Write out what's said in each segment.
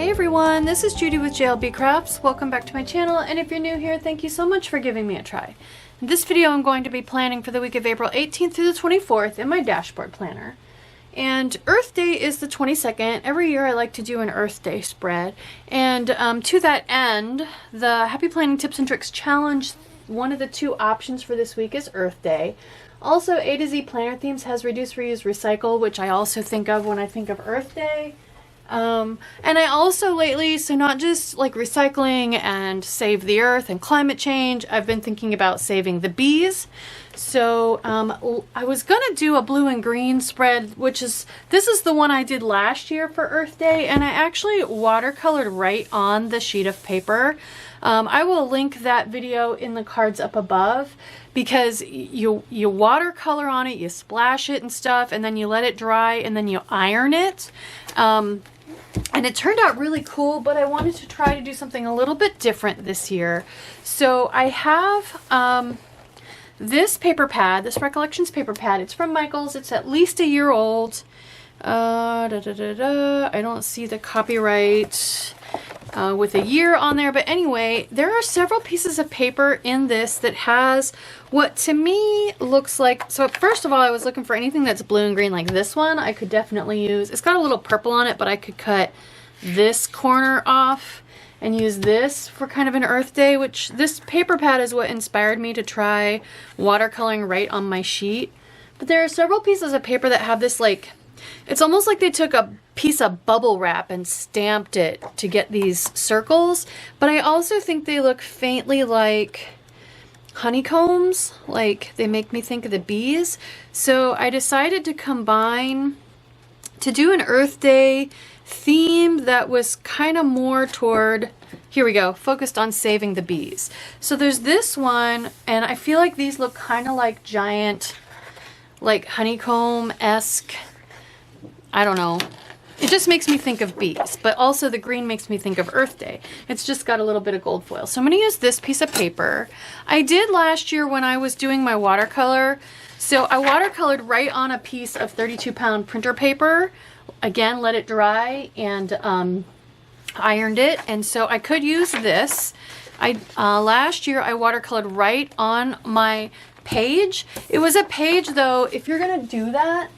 Hey everyone, this is Judi with JLBCrafts. Welcome back to my channel, and if you're new here, thank you so much for giving me a try. In this video, I'm going to be planning for the week of April 18th through the 24th in my dashboard planner. And Earth Day is the 22nd. Every year I like to do an Earth Day spread. And to that end, the Happy Planning Tips and Tricks Challenge, one of the two options for this week is Earth Day. Also, A to Z Planner Themes has Reduce, Reuse, Recycle, which I also think of when I think of Earth Day. And I also lately, so not just like recycling and save the earth and climate change, I've been thinking about saving the bees. So I was gonna do a blue and green spread, this is the one I did last year for Earth Day, and I actually watercolored right on the sheet of paper. I will link that video in the cards up above, because you watercolor on it, you splash it and stuff, and then you let it dry, and then you iron it. And it turned out really cool, but I wanted to try to do something a little bit different this year. So I have this paper pad, this Recollections paper pad. It's from Michaels. It's at least a year old. I don't see the copyright with a year on there, but anyway, there are several pieces of paper in this that has what to me looks like, so first of all, I was looking for anything that's blue and green like this one. I could definitely use, it's got a little purple on it, but I could cut this corner off and use this for kind of an Earth Day, which this paper pad is what inspired me to try watercoloring right on my sheet. But there are several pieces of paper that have this, like, it's almost like they took a piece of bubble wrap and stamped it to get these circles, but I also think they look faintly like honeycombs, like they make me think of the bees. So I decided to combine, to do an Earth Day theme that was kind of more toward, here we go, focused on saving the bees. So there's this one, and I feel like these look kind of like giant, like honeycomb-esque, I don't know. It just makes me think of bees, but also the green makes me think of Earth Day. It's just got a little bit of gold foil. So I'm going to use this piece of paper. I did last year when I was doing my watercolor. So I watercolored right on a piece of 32-pound printer paper. Again, let it dry and ironed it. And so I could use this. Last year I watercolored right on my page. It was a page though, if you're going to do that,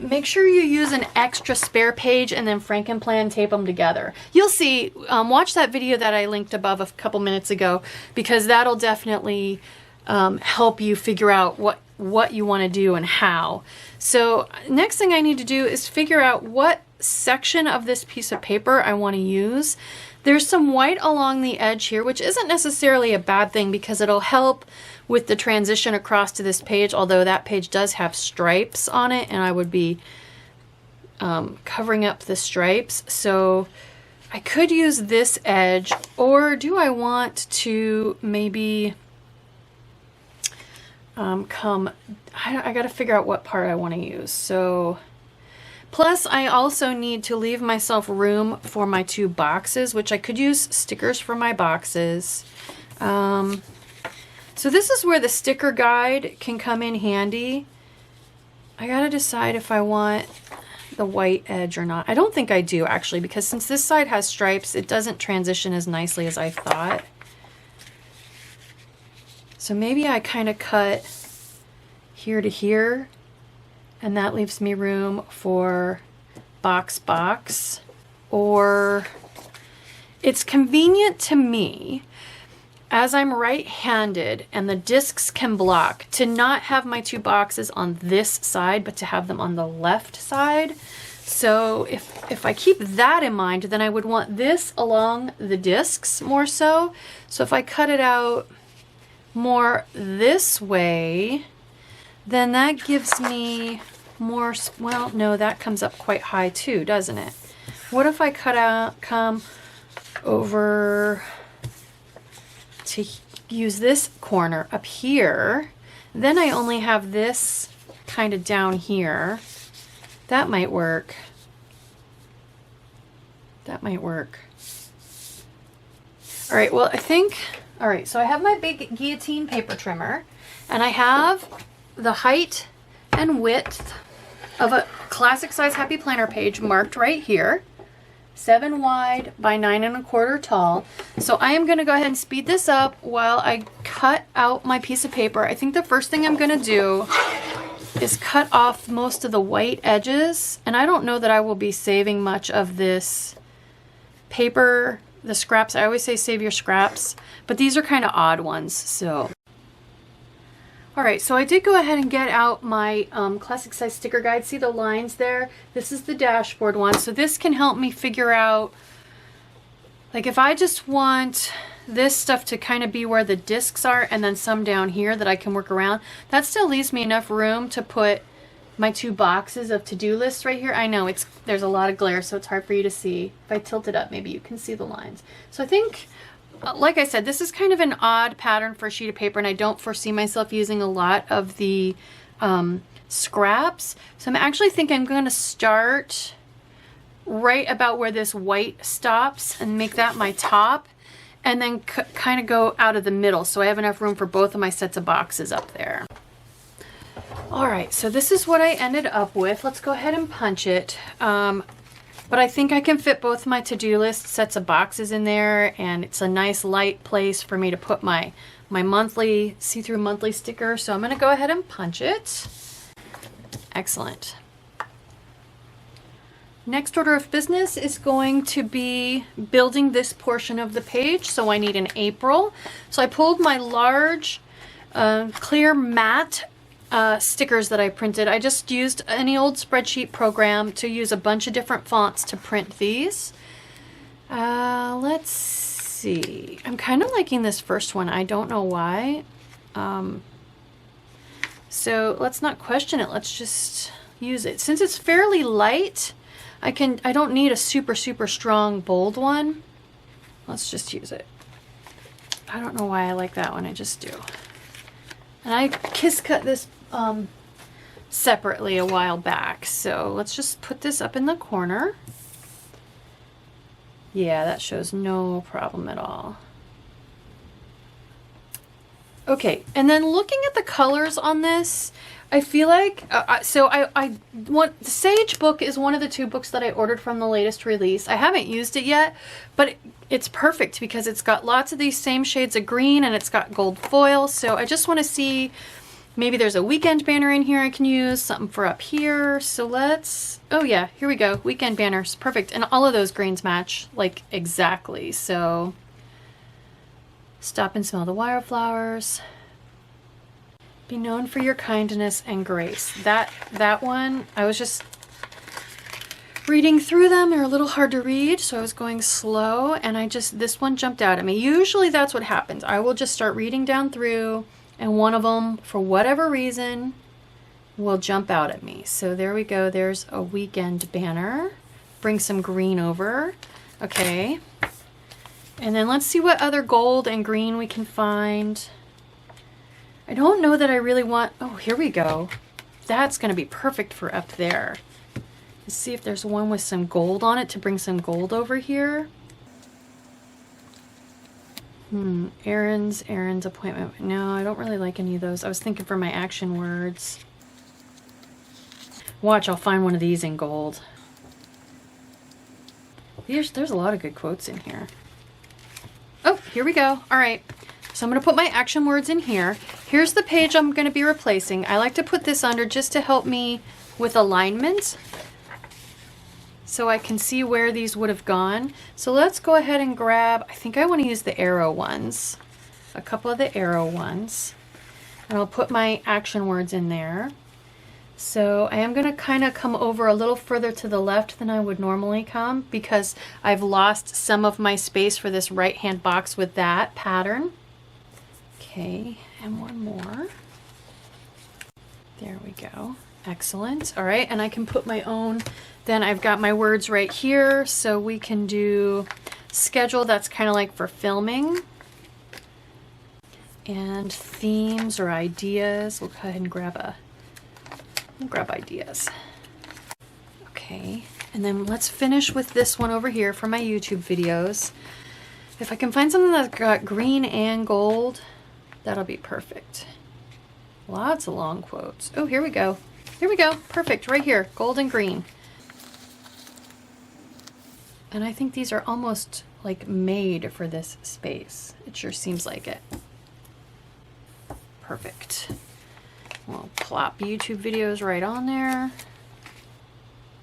make sure you use an extra spare page and then Frankenplan tape them together. You'll see, watch that video that I linked above a couple minutes ago, because that'll definitely help you figure out what you want to do and how. So next thing I need to do is figure out what section of this piece of paper I want to use. There's some white along the edge here, which isn't necessarily a bad thing because it'll help with the transition across to this page, although that page does have stripes on it and I would be covering up the stripes. So I could use this edge, or do I want to maybe I gotta figure out what part I want to use. So plus I also need to leave myself room for my two boxes, which I could use stickers for my boxes. So this is where the sticker guide can come in handy. I gotta decide if I want the white edge or not. I don't think I do actually, because since this side has stripes, it doesn't transition as nicely as I thought. So maybe I kind of cut here to here, and that leaves me room for box, or it's convenient to me, as I'm right-handed and the discs can block, to not have my two boxes on this side, but to have them on the left side. So if I keep that in mind, then I would want this along the discs more so. So if I cut it out more this way, then that gives me more, well, no, that comes up quite high too, doesn't it? What if I come over to use this corner up here, then I only have this kind of down here. That might work. That might work. All right, well, I think, all right, so I have my big guillotine paper trimmer, and I have the height and width of a classic size Happy Planner page marked right here. 7 wide by 9 1/4 tall. So I am going to go ahead and speed this up while I cut out my piece of paper. I think the first thing I'm going to do is cut off most of the white edges, and I don't know that I will be saving much of this paper, the scraps. I always say save your scraps, but these are kind of odd ones. So all right, so I did go ahead and get out my classic size sticker guide. See the lines there? This is the dashboard one. So this can help me figure out, like, if I just want this stuff to kind of be where the discs are and then some down here that I can work around, that still leaves me enough room to put my 2 boxes of to-do lists right here. I know there's a lot of glare, so it's hard for you to see. If I tilt it up, maybe you can see the lines. So I think, like I said, this is kind of an odd pattern for a sheet of paper, and I don't foresee myself using a lot of the scraps. So I'm actually thinking I'm going to start right about where this white stops and make that my top, and then kind of go out of the middle so I have enough room for both of my sets of boxes up there. All right, so this is what I ended up with. Let's go ahead and punch it. But I think I can fit both my to-do list sets of boxes in there, and it's a nice light place for me to put my monthly, see-through monthly sticker. So I'm gonna go ahead and punch it. Excellent. Next order of business is going to be building this portion of the page. So I need an April. So I pulled my large clear matte stickers that I printed. I just used any old spreadsheet program to use a bunch of different fonts to print these. Let's see. I'm kind of liking this first one. I don't know why. So let's not question it. Let's just use it. Since it's fairly light, I don't need a super strong bold one. Let's just use it. I don't know why I like that one. I just do. And I kiss cut this separately a while back. So let's just put this up in the corner. Yeah, that shows no problem at all. Okay, and then looking at the colors on this, I feel like, I want, the Sage book is one of the 2 books that I ordered from the latest release. I haven't used it yet, but it's perfect because it's got lots of these same shades of green and it's got gold foil. So I just want to see, maybe there's a weekend banner in here I can use, something for up here. So let's, oh yeah, here we go, weekend banners, perfect. And all of those greens match, like, exactly. So stop and smell the wildflowers. Be known for your kindness and grace. That one, I was just reading through them. They're a little hard to read, so I was going slow, and this one jumped out at me. Usually that's what happens. I will just start reading down through, and one of them, for whatever reason, will jump out at me. So there we go. There's a weekend banner. Bring some green over. Okay. And then let's see what other gold and green we can find. I don't know that I really want, oh, here we go. That's going to be perfect for up there. Let's see if there's one with some gold on it to bring some gold over here. Errands appointment. No, I don't really like any of those. I was thinking for my action words. Watch, I'll find one of these in gold. There's a lot of good quotes in here. Oh, here we go. All right. So I'm going to put my action words in here. Here's the page I'm going to be replacing. I like to put this under just to help me with alignment, so I can see where these would have gone. So let's go ahead and grab, I think I want to use the arrow ones, a couple of the arrow ones, and I'll put my action words in there. So I am going to kind of come over a little further to the left than I would normally come because I've lost some of my space for this right hand box with that pattern. Okay, and one more. There we go. Excellent. All right, and I can put my own, then I've got my words right here, so we can do schedule. That's kind of like for filming. And themes or ideas. We'll go ahead and grab ideas. Okay, and then let's finish with this one over here for my YouTube videos. If I can find something that's got green and gold, that'll be perfect. Lots of long quotes. Oh, here we go. Here we go. Perfect. Right here. Gold and green. And I think these are almost like made for this space. It sure seems like it. Perfect. We'll plop YouTube videos right on there.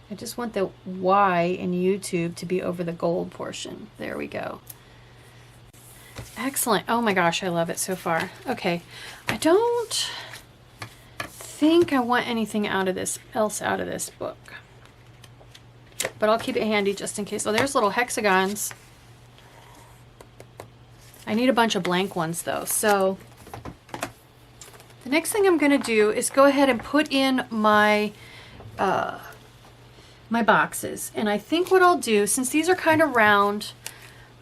I just want the Y in YouTube to be over the gold portion. There we go. Excellent. Oh my gosh, I love it so far. Okay, I don't think I want anything out of this book, but I'll keep it handy just in case. Oh, there's little hexagons. I need a bunch of blank ones though. So the next thing I'm going to do is go ahead and put in my my boxes. And I think what I'll do, since these are kind of round,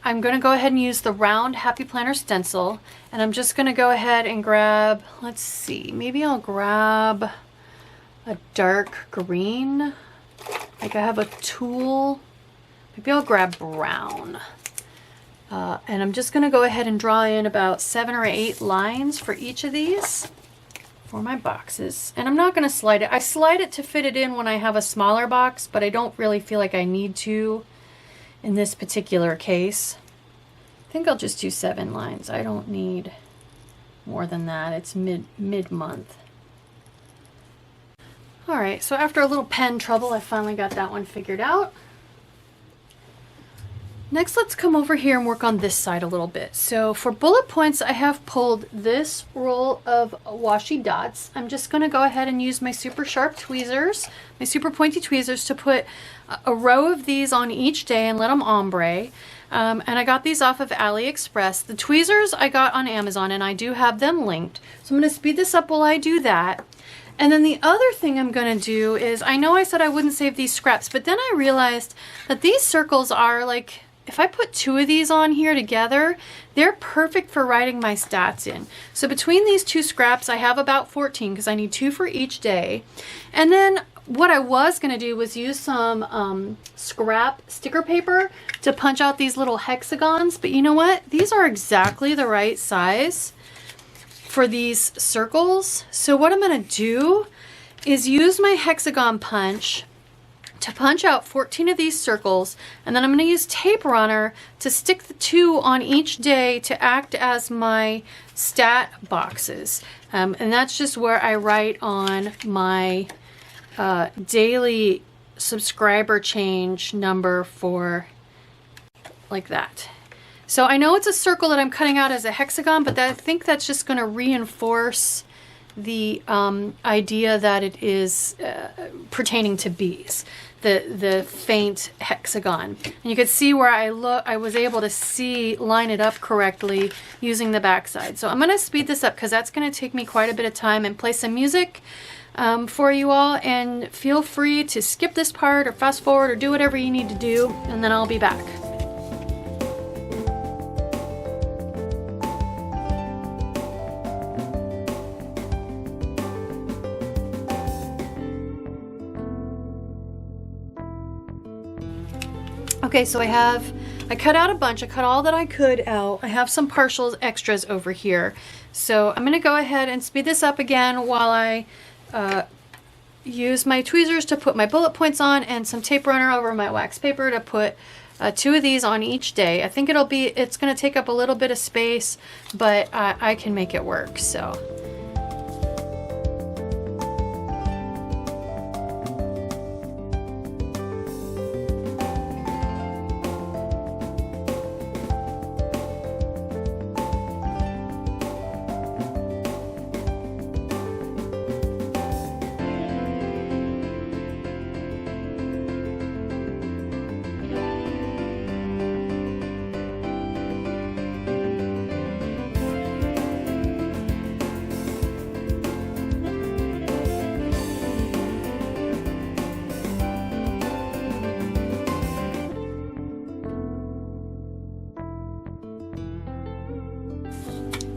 I'm going to go ahead and use the round Happy Planner stencil. And I'm just going to go ahead and grab, let's see, maybe I'll grab a dark green. Like I have a tool. Maybe I'll grab brown. And I'm just going to go ahead and draw in about 7 or 8 lines for each of these for my boxes. And I'm not going to slide it. I slide it to fit it in when I have a smaller box, but I don't really feel like I need to in this particular case. I think I'll just do 7 lines. I don't need more than that. It's mid-month. All right, so after a little pen trouble, I finally got that one figured out. Next, let's come over here and work on this side a little bit. So for bullet points, I have pulled this roll of washi dots. I'm just going to go ahead and use my super sharp tweezers, my super pointy tweezers, to put a row of these on each day and let them ombre. And I got these off of AliExpress. The tweezers I got on Amazon, and I do have them linked. So I'm going to speed this up while I do that. And then the other thing I'm going to do is, I know I said I wouldn't save these scraps, but then I realized that these circles are like, if I put 2 of these on here together, they're perfect for writing my stats in. So between these 2 scraps, I have about 14 because I need 2 for each day. And then what I was going to do was use some scrap sticker paper to punch out these little hexagons. But you know what? These are exactly the right size for these circles. So what I'm going to do is use my hexagon punch to punch out 14 of these circles, and then I'm going to use tape runner to stick the 2 on each day to act as my stat boxes. And that's just where I write on my daily subscriber change number for like that. So I know it's a circle that I'm cutting out as a hexagon, but I think that's just going to reinforce the idea that it is pertaining to bees. The faint hexagon. And you could see where I was able to line it up correctly using the backside. So I'm going to speed this up because that's going to take me quite a bit of time, and play some music for you all. And feel free to skip this part or fast forward or do whatever you need to do, and then I'll be back. Okay, so I cut out a bunch. I cut all that I could out. I have some partials extras over here. So I'm going to go ahead and speed this up again while I use my tweezers to put my bullet points on, and some tape runner over my wax paper to put 2 of these on each day. I think it's going to take up a little bit of space, but I can make it work. So.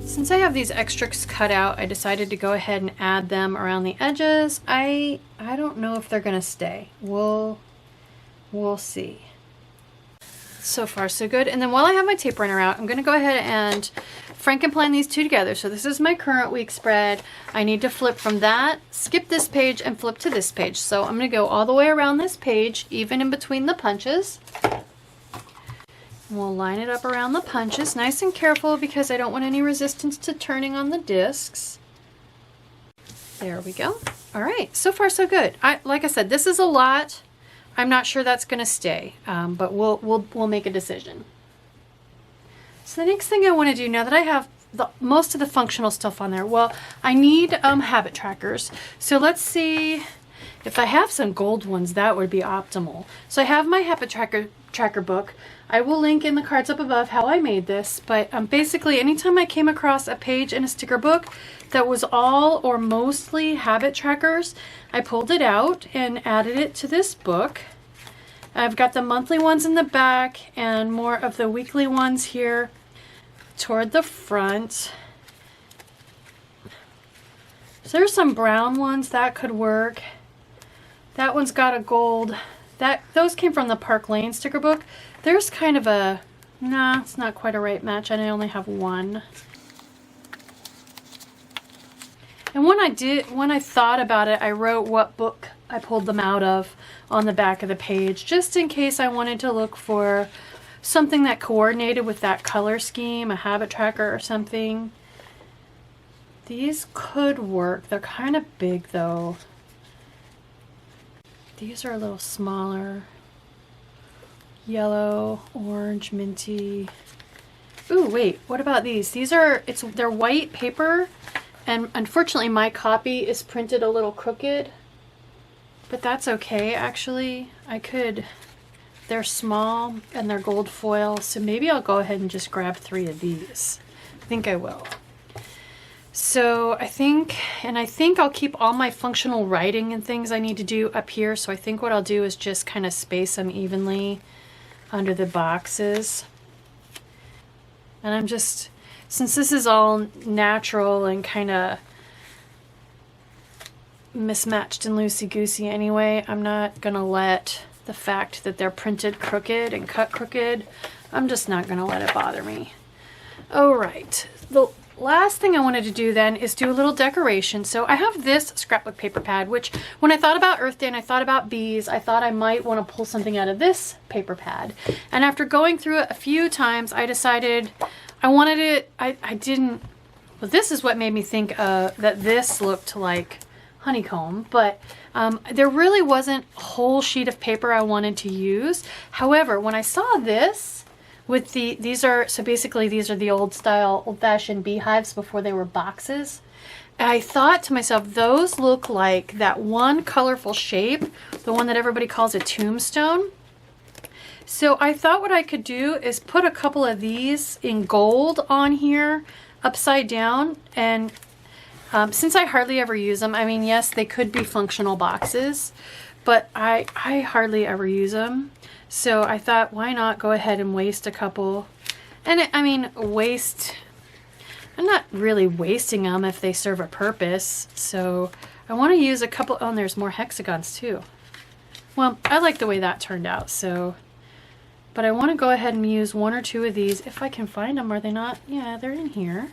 Since I have these extras cut out, I decided to go ahead and add them around the edges. I don't know if they're gonna stay. We'll see. So far so good. And then while I have my tape runner out, I'm gonna go ahead and Frankenplan these 2 together. So this is my current week spread. I need to flip from that, skip this page, and flip to this page. So I'm gonna go all the way around this page, even in between the punches. We'll line it up around the punches, nice and careful because I don't want any resistance to turning on the discs. There we go. All right, so far so good. Like I said, this is a lot. I'm not sure that's going to stay, but we'll make a decision. So the next thing I want to do now that I have most of the functional stuff on there, well, I need habit trackers. So let's see if I have some gold ones, that would be optimal. So I have my habit tracker book. I will link in the cards up above how I made this, but basically anytime I came across a page in a sticker book that was all or mostly habit trackers, I pulled it out and added it to this book. I've got the monthly ones in the back and more of the weekly ones here toward the front. So there's some brown ones that could work. That one's got a gold. Those came from the Park Lane sticker book. There's kind of a, nah, it's not quite a right match, and I only have one. And when I thought about it, I wrote what book I pulled them out of on the back of the page, just in case I wanted to look for something that coordinated with that color scheme, a habit tracker or something. These could work. They're kind of big though. These are a little smaller. Yellow, orange, minty. Ooh, wait, what about these? They're white paper, and unfortunately my copy is printed a little crooked, but that's okay actually. They're small and they're gold foil, so maybe I'll go ahead and just grab 3 of these. I think I will. So I think I'll keep all my functional writing and things I need to do up here, so I think what I'll do is just kind of space them evenly under the boxes. And I'm just, since this is all natural and kind of mismatched and loosey-goosey anyway, I'm not gonna let the fact that they're printed crooked and cut crooked, I'm just not gonna let it bother me. All right, the last thing I wanted to do then is do a little decoration. So I have this scrapbook paper pad, which when I thought about Earth Day and I thought about bees, I thought I might want to pull something out of this paper pad. And after going through it a few times, I decided I wanted it, I didn't, well, this is what made me think that this looked like honeycomb, but there really wasn't a whole sheet of paper I wanted to use. However, when I saw this, with these are the old style, old-fashioned beehives before they were boxes. And I thought to myself, those look like that one colorful shape, the one that everybody calls a tombstone. So I thought what I could do is put a couple of these in gold on here, upside down, and since I hardly ever use them, I mean, yes, they could be functional boxes, but I hardly ever use them. So I thought, why not go ahead and waste a couple? And I'm not really wasting them if they serve a purpose. So I want to use a couple, oh, and there's more hexagons too. Well, I like the way that turned out, so, but I want to go ahead and use 1 or 2 of these if I can find them. Are they not? Yeah, they're in here.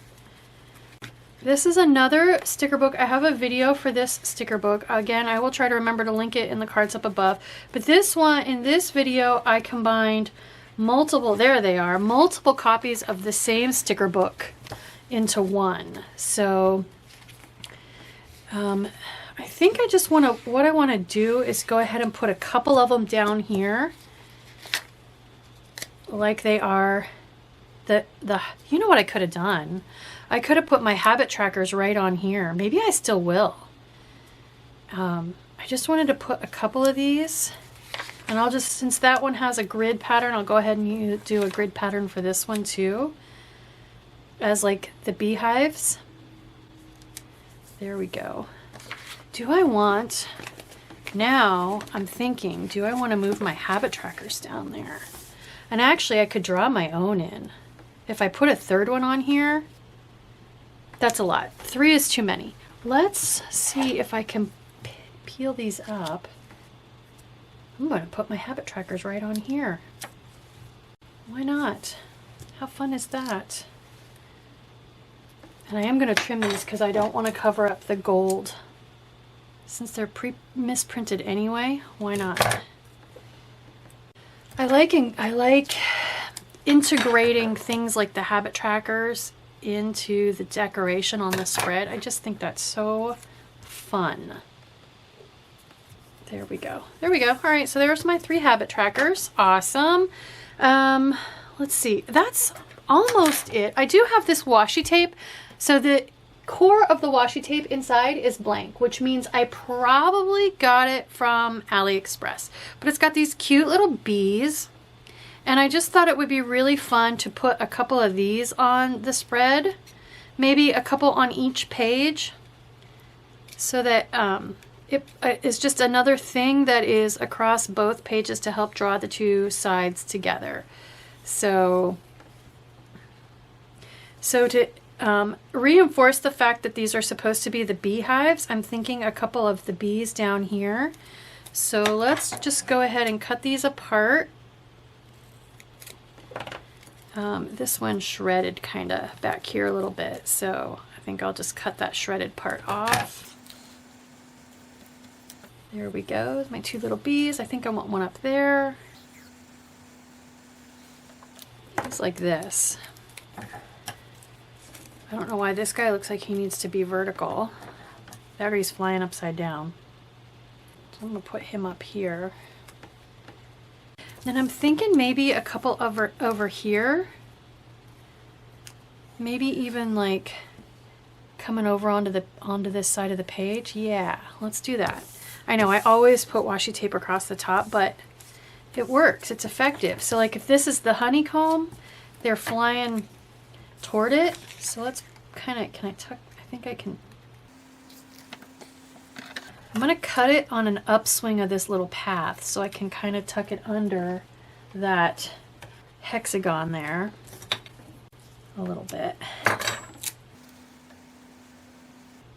This is another sticker book. I have a video for this sticker book. Again, I will try to remember to link it in the cards up above. But this one, in this video, I combined multiple copies of the same sticker book into one. So I think I just want to, what I want to do is go ahead and put a couple of them down here like they are. You know what I could have done? I could have put my habit trackers right on here. Maybe I still will. I just wanted to put a couple of these, and I'll just, since that one has a grid pattern, I'll go ahead and do a grid pattern for this one too, as like the beehives. There we go. Now I'm thinking, do I want to move my habit trackers down there? And actually I could draw my own in. If I put a 3rd one on here, that's a lot. 3 is too many. Let's see if I can peel these up. I'm going to put my habit trackers right on here. Why not? How fun is that? And I am going to trim these because I don't want to cover up the gold. Since they're misprinted anyway, why not? I like integrating things like the habit trackers into the decoration on the spread. I just think that's so fun. There we go. There we go. All right, so there's my 3 habit trackers. Awesome. Let's see. That's almost it. I do have this washi tape. So the core of the washi tape inside is blank, which means I probably got it from AliExpress. But it's got these cute little bees. And I just thought it would be really fun to put a couple of these on the spread. Maybe a couple on each page. So that it is just another thing that is across both pages to help draw the 2 sides together. So to reinforce the fact that these are supposed to be the beehives, I'm thinking a couple of the bees down here. So let's just go ahead and cut these apart. This one shredded kind of back here a little bit, so I think I'll just cut that shredded part off. There we go, my 2 little bees. I think I want one up there. It's like this. I don't know why this guy looks like he needs to be vertical. That or he's flying upside down. So I'm gonna put him up here. Then I'm thinking maybe a couple over here. Maybe even like coming over onto this side of the page. Yeah, let's do that. I know I always put washi tape across the top, but it works. It's effective. So like if this is the honeycomb, they're flying toward it. So let's kind of, can I tuck? I think I can. I'm going to cut it on an upswing of this little path so I can kind of tuck it under that hexagon there a little bit.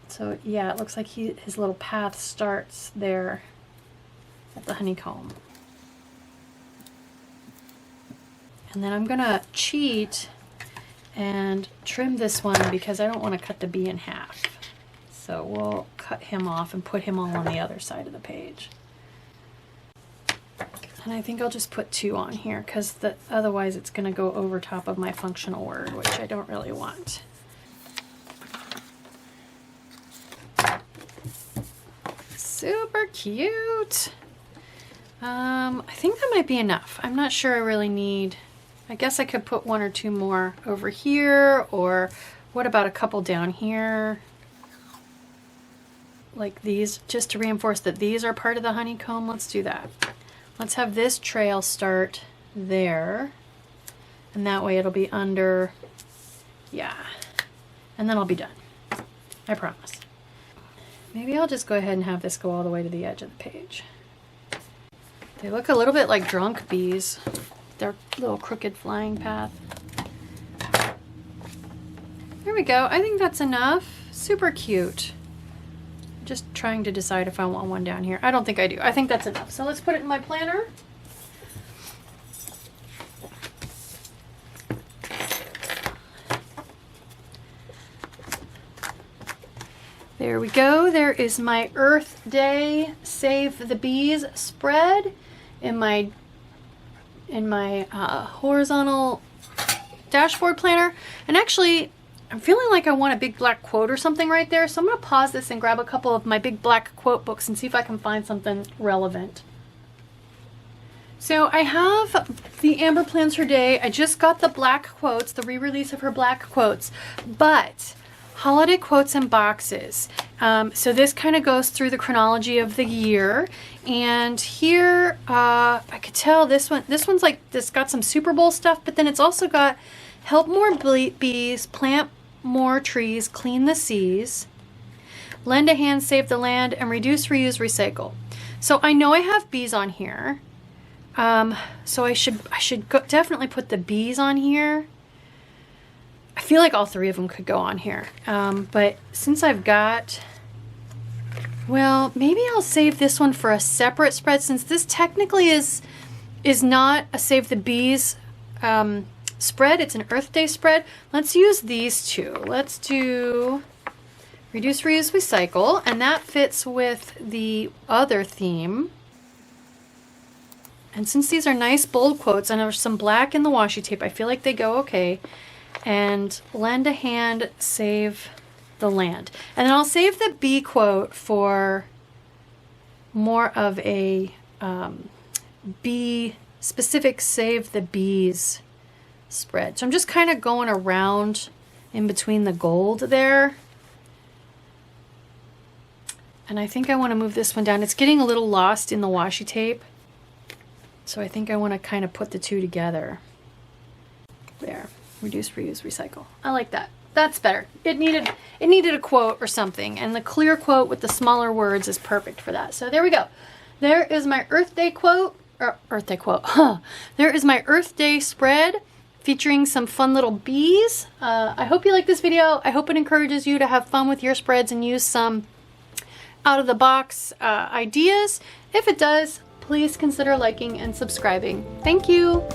So yeah, it looks like his little path starts there at the honeycomb. And then I'm gonna cheat and trim this one because I don't want to cut the bee in half. So we'll cut him off and put him all on the other side of the page. And I think I'll just put 2 on here because otherwise it's gonna go over top of my functional word, which I don't really want. Super cute. I think that might be enough. I'm not sure I really need, I guess I could put 1 or 2 more over here, or what about a couple down here? Like these, just to reinforce that these are part of the honeycomb. Let's do that. Let's have this trail start there. And that way it'll be under, yeah. And then I'll be done. I promise. Maybe I'll just go ahead and have this go all the way to the edge of the page. They look a little bit like drunk bees. Their little crooked flying path. There we go. I think that's enough. Super cute. Just trying to decide if I want one down here. I don't think I do. I think that's enough. So let's put it in my planner. There we go. There is my Earth Day Save the Bees spread in my horizontal dashboard planner. And actually, I'm feeling like I want a big black quote or something right there. So I'm going to pause this and grab a couple of my big black quote books and see if I can find something relevant. So I have the Amber Plans Her Day. I just got the black quotes, the re-release of her black quotes, but holiday quotes and boxes. So this kind of goes through the chronology of the year. And here, I could tell this one's like, this got some Super Bowl stuff, but then it's also got help more bees, plant more trees, clean the seas, lend a hand, save the land, and reduce, reuse, recycle. So I know I have bees on here. So I should definitely put the bees on here. I feel like all 3 of them could go on here. But since I've got, well, maybe I'll save this one for a separate spread, since this technically is not a Save the Bees spread. It's an Earth Day spread. Let's use these 2. Let's do Reduce, Reuse, Recycle, and that fits with the other theme. And since these are nice bold quotes and there's some black in the washi tape, I feel like they go okay. And lend a hand, save the land. And then I'll save the bee quote for more of a bee specific save the bees spread. So I'm just kind of going around in between the gold there. And I think I want to move this one down. It's getting a little lost in the washi tape. So I think I want to kind of put the two together. There, reduce, reuse, recycle. I like that. That's better. It needed a quote or something, and the clear quote with the smaller words is perfect for that. So there we go. There is my Earth Day quote, or Earth Day quote. There is my Earth Day spread featuring some fun little bees. I hope you like this video. I hope it encourages you to have fun with your spreads and use some out of the box ideas. If it does, please consider liking and subscribing. Thank you.